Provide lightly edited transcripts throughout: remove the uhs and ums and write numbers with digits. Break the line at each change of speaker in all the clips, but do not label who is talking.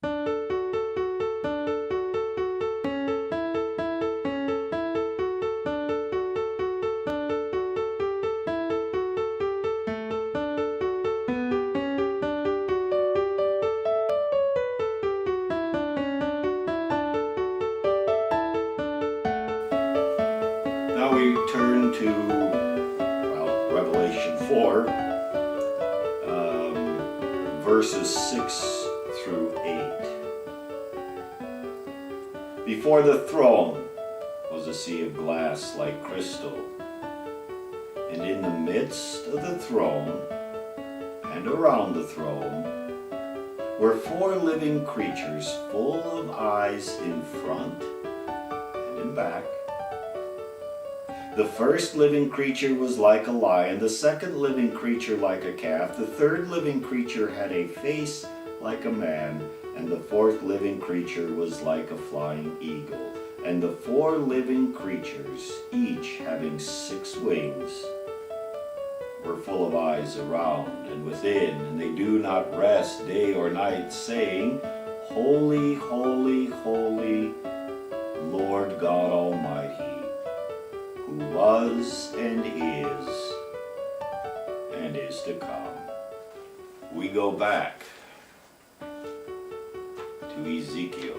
Now we turn to, Revelation 4, verses 6 through 8. Before the throne was a sea of glass like crystal, and in the midst of the throne and around the throne were 4 living creatures full of eyes in front and in back. The first living creature was like a lion, the second living creature like a calf, the third living creature had a face like a man, and the fourth living creature was like a flying eagle. And the 4 living creatures, each having 6 wings, were full of eyes around and within, and they do not rest day or night, saying, Holy, holy, holy, Lord God Almighty, who was and is to come. We go back to Ezekiel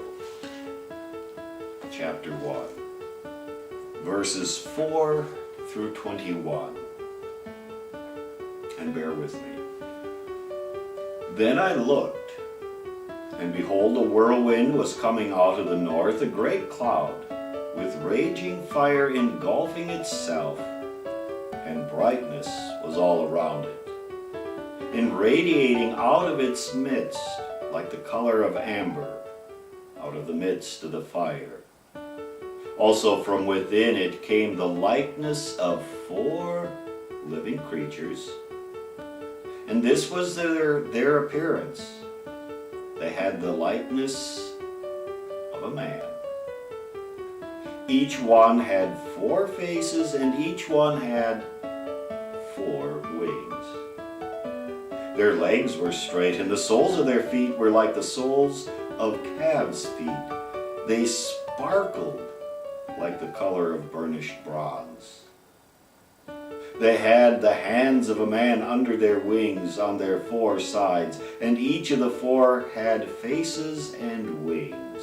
chapter 1, verses 4 through 21. And bear with me. Then I looked, and behold, a whirlwind was coming out of the north, a great cloud, with raging fire engulfing itself, and brightness was all around it, and radiating out of its midst like the color of amber out of the midst of the fire. Also from within it came the likeness of 4 living creatures, and this was their appearance. They had the likeness of a man. Each one had 4 faces, and each one had 4 wings. Their legs were straight, and the soles of their feet were like the soles of calves' feet. They sparkled like the color of burnished bronze. They had the hands of a man under their wings on their 4 sides, and each of the 4 had faces and wings.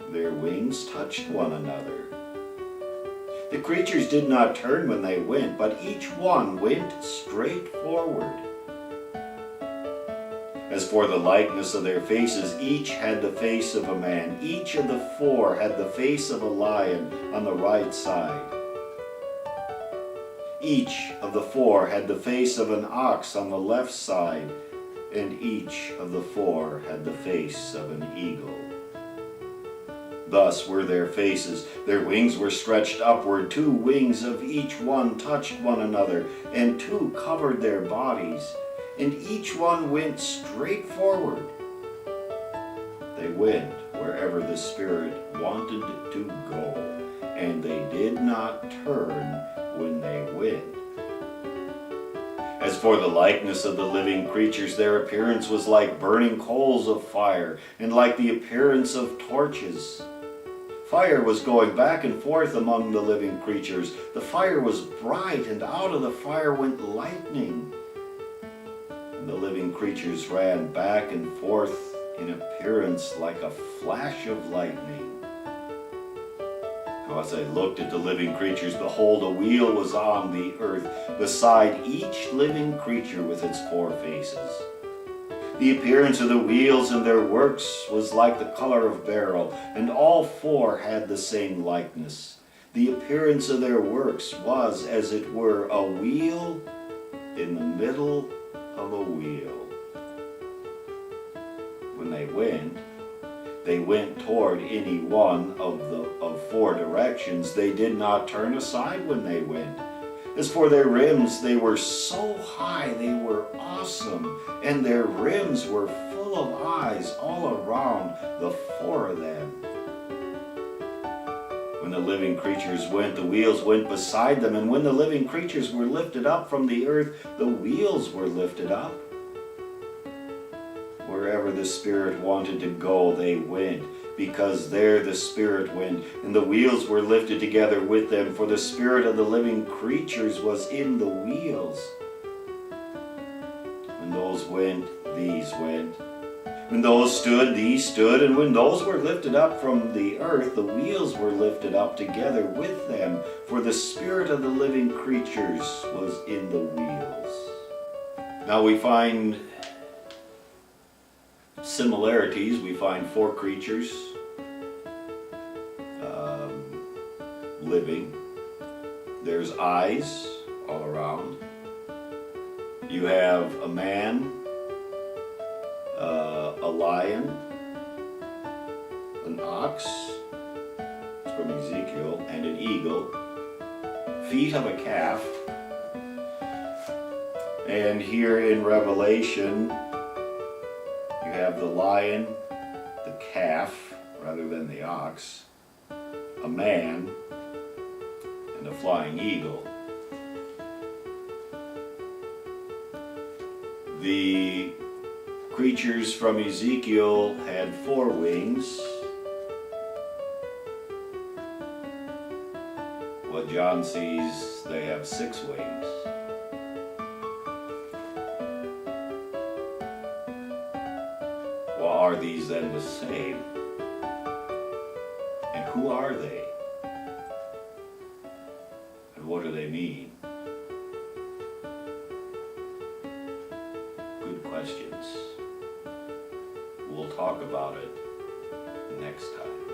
Their wings touched one another. The creatures did not turn when they went, but each one went straight forward. As for the likeness of their faces, each had the face of a man. Each of the 4 had the face of a lion on the right side. Each of the 4 had the face of an ox on the left side, and each of the 4 had the face of an eagle. Thus were their faces. Their wings were stretched upward. 2 wings of each one touched one another, and 2 covered their bodies, and each one went straight forward. They went wherever the Spirit wanted to go, and they did not turn when they went. As for the likeness of the living creatures, their appearance was like burning coals of fire, and like the appearance of torches. Fire was going back and forth among the living creatures. The fire was bright, and out of the fire went lightning. And the living creatures ran back and forth in appearance like a flash of lightning. Now as I looked at the living creatures, behold, a wheel was on the earth, beside each living creature with its 4 faces. The appearance of the wheels and their works was like the color of beryl, and all 4 had the same likeness. The appearance of their works was, as it were, a wheel in the middle of a wheel. When they went toward any one of 4 directions. They did not turn aside when they went. As for their rims, they were so high, they were awesome, and their rims were full of eyes all around, the 4 of them. When the living creatures went, the wheels went beside them, and when the living creatures were lifted up from the earth, the wheels were lifted up. Wherever wherever the Spirit wanted to go, they went, because there the Spirit went, and the wheels were lifted together with them, for the spirit of the living creatures was in the wheels. When those went, these went. When those stood, these stood, and when those were lifted up from the earth, the wheels were lifted up together with them, for the spirit of the living creatures was in the wheels. Now we find similarities. We find 4 creatures living. There's eyes all around. You have a man, a lion, an ox, it's from Ezekiel, and an eagle, feet of a calf. And here in Revelation, you have the lion, the calf, rather than the ox, a man, and a flying eagle. The creatures from Ezekiel had 4 wings. What John sees, they have 6 wings. Well, are these then the same? And who are they? And what do they mean? Good questions. We'll talk about it next time.